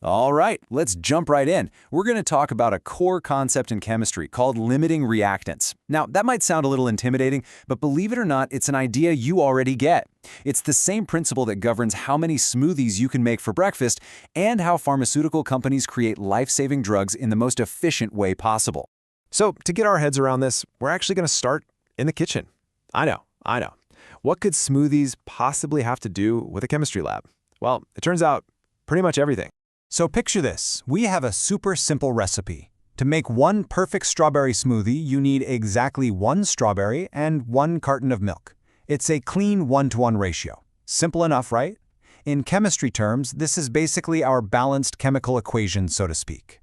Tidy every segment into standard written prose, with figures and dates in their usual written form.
All right, let's jump right in. We're going to talk about a core concept in chemistry called limiting reactants. Now, that might sound a little intimidating, but believe it or not, it's an idea you already get. It's the same principle that governs how many smoothies you can make for breakfast and how pharmaceutical companies create life-saving drugs in the most efficient way possible. So, to get our heads around this, we're actually going to start in the kitchen. I know. What could smoothies possibly have to do with a chemistry lab? Well, it turns out pretty much everything. So picture this. We have a super simple recipe. To make one perfect strawberry smoothie, you need exactly 1 strawberry and 1 carton of milk. It's a clean 1-to-1 ratio. Simple enough, right? In chemistry terms, this is basically our balanced chemical equation, so to speak.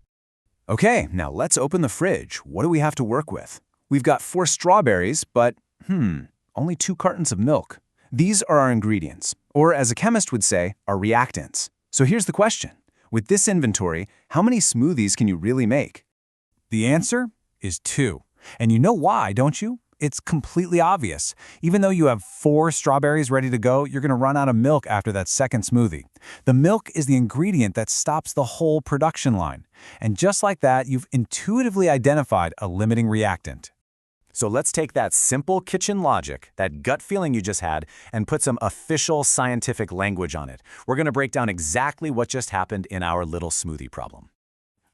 Okay, now let's open the fridge. What do we have to work with? We've got 4 strawberries, but, only 2 cartons of milk. These are our ingredients, or as a chemist would say, our reactants. So here's the question. With this inventory, how many smoothies can you really make? The answer is 2. And you know why, don't you? It's completely obvious. Even though you have 4 strawberries ready to go, you're going to run out of milk after that second smoothie. The milk is the ingredient that stops the whole production line. And just like that, you've intuitively identified a limiting reactant. So let's take that simple kitchen logic, that gut feeling you just had, and put some official scientific language on it. We're going to break down exactly what just happened in our little smoothie problem.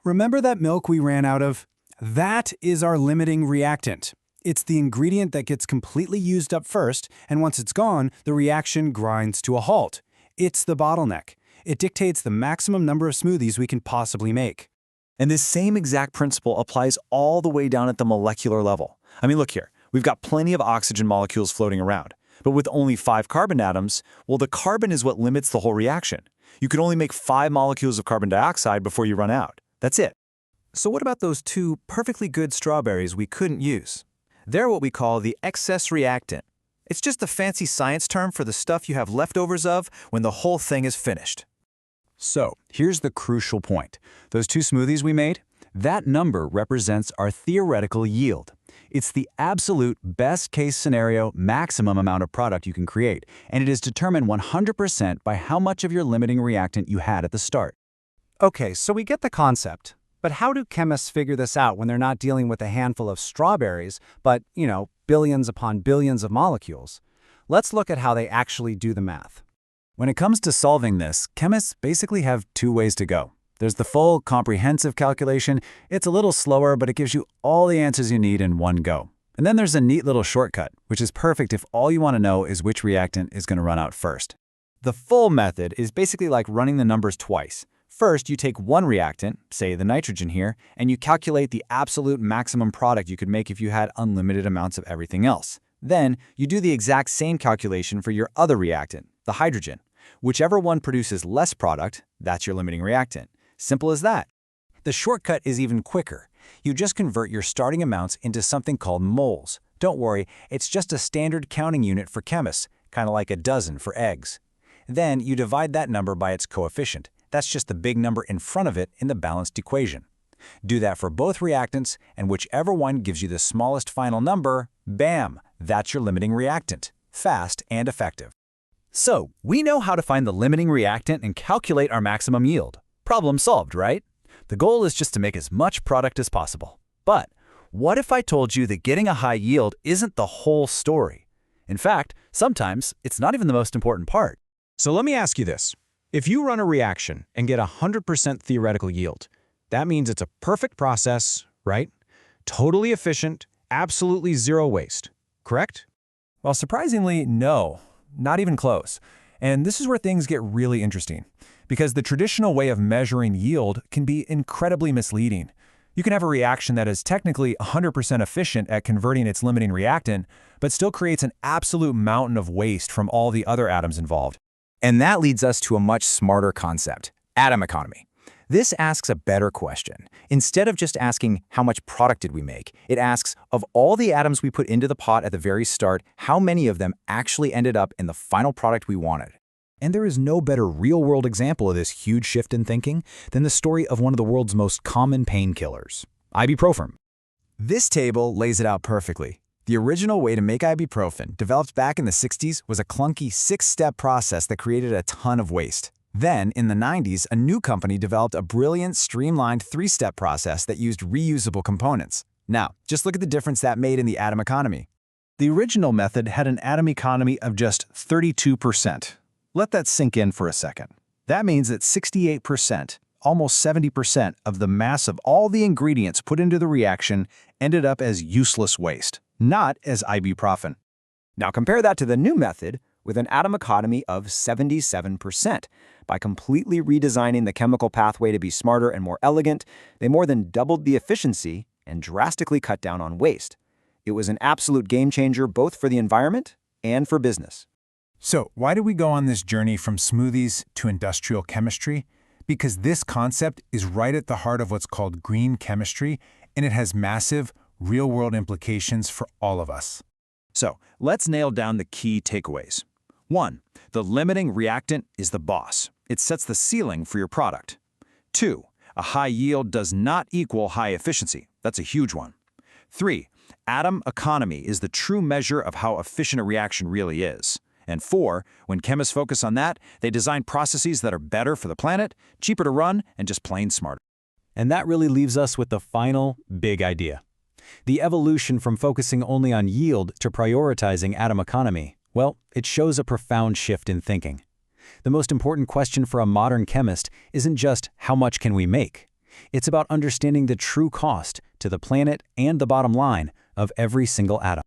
Remember that milk we ran out of? That is our limiting reactant. It's the ingredient that gets completely used up first, and once it's gone, the reaction grinds to a halt. It's the bottleneck. It dictates the maximum number of smoothies we can possibly make. And this same exact principle applies all the way down at the molecular level. I mean, look here. We've got plenty of oxygen molecules floating around. But with only 5 carbon atoms, well, the carbon is what limits the whole reaction. You can only make 5 molecules of carbon dioxide before you run out. That's it. So what about those 2 perfectly good strawberries we couldn't use? They're what we call the excess reactant. It's just a fancy science term for the stuff you have leftovers of when the whole thing is finished. So, here's the crucial point. Those 2 smoothies we made, that number represents our theoretical yield. It's the absolute best-case scenario maximum amount of product you can create, and it is determined 100% by how much of your limiting reactant you had at the start. Okay, so we get the concept. But how do chemists figure this out when they're not dealing with a handful of strawberries, but, billions upon billions of molecules? Let's look at how they actually do the math. When it comes to solving this, chemists basically have 2 ways to go. There's the full, comprehensive calculation. It's a little slower, but it gives you all the answers you need in one go. And then there's a neat little shortcut, which is perfect if all you want to know is which reactant is going to run out first. The full method is basically like running the numbers twice. First, you take one reactant, say the nitrogen here, and you calculate the absolute maximum product you could make if you had unlimited amounts of everything else. Then, you do the exact same calculation for your other reactant, the hydrogen. Whichever one produces less product, that's your limiting reactant. Simple as that. The shortcut is even quicker. You just convert your starting amounts into something called moles. Don't worry, it's just a standard counting unit for chemists, kind of like a dozen for eggs. Then you divide that number by its coefficient. That's just the big number in front of it in the balanced equation. Do that for both reactants, and whichever one gives you the smallest final number, bam, that's your limiting reactant. Fast and effective. So, we know how to find the limiting reactant and calculate our maximum yield. Problem solved, right? The goal is just to make as much product as possible. But what if I told you that getting a high yield isn't the whole story? In fact, sometimes it's not even the most important part. So let me ask you this. If you run a reaction and get 100% theoretical yield, that means it's a perfect process, right? Totally efficient, absolutely 0 waste, correct? Well, surprisingly, no, not even close. And this is where things get really interesting, because the traditional way of measuring yield can be incredibly misleading. You can have a reaction that is technically 100% efficient at converting its limiting reactant, but still creates an absolute mountain of waste from all the other atoms involved. And that leads us to a much smarter concept, atom economy. This asks a better question. Instead of just asking how much product did we make, it asks, of all the atoms we put into the pot at the very start, how many of them actually ended up in the final product we wanted? And there is no better real-world example of this huge shift in thinking than the story of one of the world's most common painkillers, ibuprofen. This table lays it out perfectly. The original way to make ibuprofen, developed back in the 60s, was a clunky 6-step process that created a ton of waste. Then, in the 90s, a new company developed a brilliant, streamlined three-step process that used reusable components. Now, just look at the difference that made in the atom economy. The original method had an atom economy of just 32%. Let that sink in for a second. That means that 68%, almost 70% of the mass of all the ingredients put into the reaction ended up as useless waste, not as ibuprofen. Now compare that to the new method with an atom economy of 77%. By completely redesigning the chemical pathway to be smarter and more elegant, they more than doubled the efficiency and drastically cut down on waste. It was an absolute game changer both for the environment and for business. So, why do we go on this journey from smoothies to industrial chemistry? Because this concept is right at the heart of what's called green chemistry, and it has massive, real-world implications for all of us. So, let's nail down the key takeaways. 1. The limiting reactant is the boss. It sets the ceiling for your product. 2. A high yield does not equal high efficiency. That's a huge one. 3. Atom economy is the true measure of how efficient a reaction really is. And 4, when chemists focus on that, they design processes that are better for the planet, cheaper to run, and just plain smarter. And that really leaves us with the final big idea. The evolution from focusing only on yield to prioritizing atom economy, well, it shows a profound shift in thinking. The most important question for a modern chemist isn't just how much can we make? It's about understanding the true cost to the planet and the bottom line of every single atom.